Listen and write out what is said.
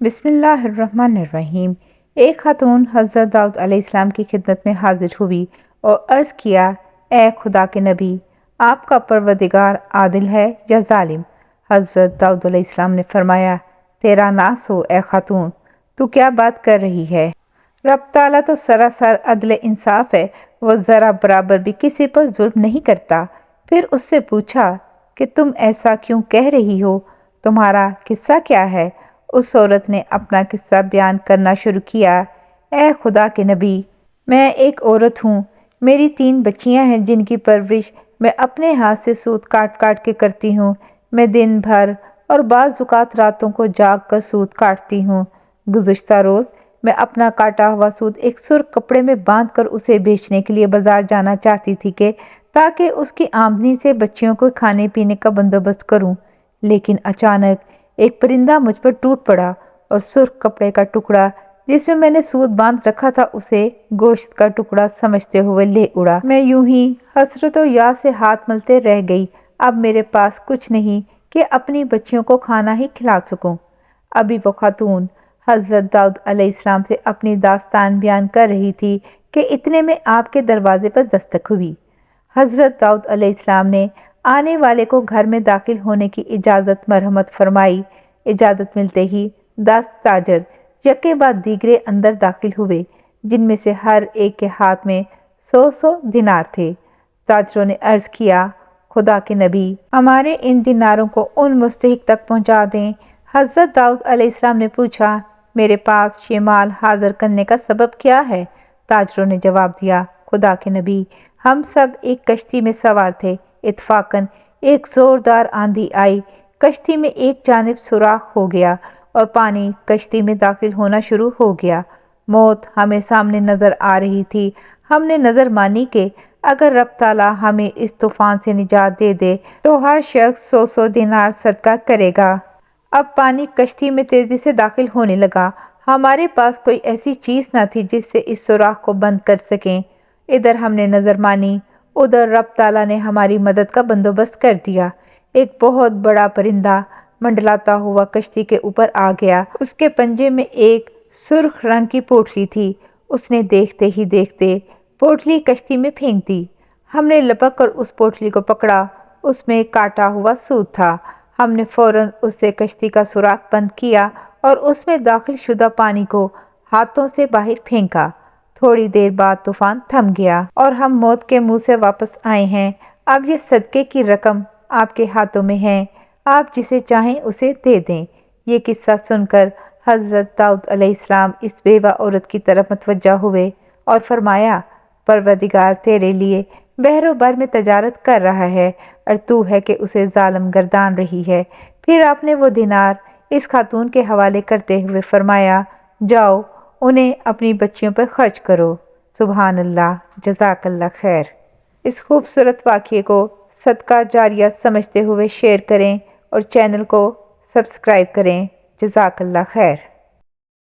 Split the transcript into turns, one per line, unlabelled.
بسم اللہ الرحمن الرحیم۔ ایک خاتون حضرت داؤد علیہ السلام کی خدمت میں حاضر ہوئی اور عرض کیا، اے خدا کے نبی، آپ کا پروردگار عادل ہے یا ظالم؟ حضرت داؤد علیہ السلام نے فرمایا، تیرا ناس ہو اے خاتون، تو کیا بات کر رہی ہے؟ رب تعالیٰ تو سراسر عدل انصاف ہے، وہ ذرا برابر بھی کسی پر ظلم نہیں کرتا۔ پھر اس سے پوچھا کہ تم ایسا کیوں کہہ رہی ہو؟ تمہارا قصہ کیا ہے؟ اس عورت نے اپنا قصہ بیان کرنا شروع کیا۔ اے خدا کے نبی، میں ایک عورت ہوں، میری 3 بچیاں ہیں جن کی پرورش میں اپنے ہاتھ سے سوت کاٹ کاٹ کے کرتی ہوں۔ میں دن بھر اور بعض اوقات راتوں کو جاگ کر سوت کاٹتی ہوں۔ گزشتہ روز میں اپنا کاٹا ہوا سوت ایک سرخ کپڑے میں باندھ کر اسے بیچنے کے لیے بازار جانا چاہتی تھی تاکہ اس کی آمدنی سے بچیوں کو کھانے پینے کا بندوبست کروں، لیکن اچانک ایک پرندہ مجھ پر ٹوٹ پڑا اور سرخ کپڑے کا ٹکڑا جس میں نے سوت باندھ رکھا تھا اسے گوشت کا ٹکڑا سمجھتے ہوئے لے اڑا۔ میں یوں ہی حسرت و یاس سے ہاتھ ملتے رہ گئی۔ اب میرے پاس کچھ نہیں کہ اپنی بچیوں کو کھانا ہی کھلا سکوں۔ ابھی وہ خاتون حضرت داؤد علیہ السلام سے اپنی داستان بیان کر رہی تھی کہ اتنے میں آپ کے دروازے پر دستک ہوئی۔ حضرت داؤد علیہ السلام نے آنے والے کو گھر میں داخل ہونے کی اجازت مرحمت فرمائی۔ اجازت ملتے ہی 10 تاجر یکے بعد دیگرے اندر داخل ہوئے، جن میں سے ہر ایک کے ہاتھ میں 100 دینار تھے۔ تاجروں نے عرض کیا، خدا کے نبی، ہمارے ان دیناروں کو ان مستحق تک پہنچا دیں۔ حضرت داؤد علیہ السلام نے پوچھا، میرے پاس یہ مال حاضر کرنے کا سبب کیا ہے؟ تاجروں نے جواب دیا، خدا کے نبی، ہم سب ایک کشتی میں سوار تھے، اتفاقاً ایک زوردار آندھی آئی، کشتی میں ایک جانب سوراخ ہو گیا اور پانی کشتی میں داخل ہونا شروع ہو گیا۔ موت ہمیں سامنے نظر آ رہی تھی۔ ہم نے نظر مانی کہ اگر رب تعالیٰ ہمیں اس طوفان سے نجات دے دے تو ہر شخص 100 دینار صدقہ کرے گا۔ اب پانی کشتی میں تیزی سے داخل ہونے لگا۔ ہمارے پاس کوئی ایسی چیز نہ تھی جس سے اس سوراخ کو بند کر سکیں۔ ادھر ہم نے نظر مانی، ادھر رب تعالیٰ نے ہماری مدد کا بندوبست کر دیا۔ ایک بہت بڑا پرندہ منڈلاتا ہوا کشتی کے اوپر آ گیا۔ اس کے پنجے میں ایک سرخ رنگ کی پوٹلی تھی۔ اس نے دیکھتے ہی دیکھتے پوٹلی کشتی میں پھینک دی۔ ہم نے لپک کر اس پوٹلی کو پکڑا، اس میں کاٹا ہوا سوت تھا۔ ہم نے فوراً اس سے کشتی کا سوراخ بند کیا اور اس میں داخل شدہ پانی کو ہاتھوں سے باہر پھینکا۔ تھوڑی دیر بعد طوفان تھم گیا اور ہم موت کے منہ سے واپس آئے ہیں۔ اب یہ صدقے کی رقم آپ کے ہاتھوں میں ہے، آپ جسے چاہیں اسے دے دیں۔ یہ قصہ سن کر حضرت داؤد علیہ السلام اس بیوہ عورت کی طرف متوجہ ہوئے اور فرمایا، پروردگار تیرے لیے بحر و بر میں تجارت کر رہا ہے اور تو ہے کہ اسے ظالم گردان رہی ہے۔ پھر آپ نے وہ دینار اس خاتون کے حوالے کرتے ہوئے فرمایا، جاؤ انہیں اپنی بچیوں پر خرچ کرو۔ سبحان اللہ، جزاک اللہ خیر۔ اس خوبصورت واقعے کو صدقہ جاریہ سمجھتے ہوئے شیئر کریں اور چینل کو سبسکرائب کریں۔ جزاک اللہ خیر۔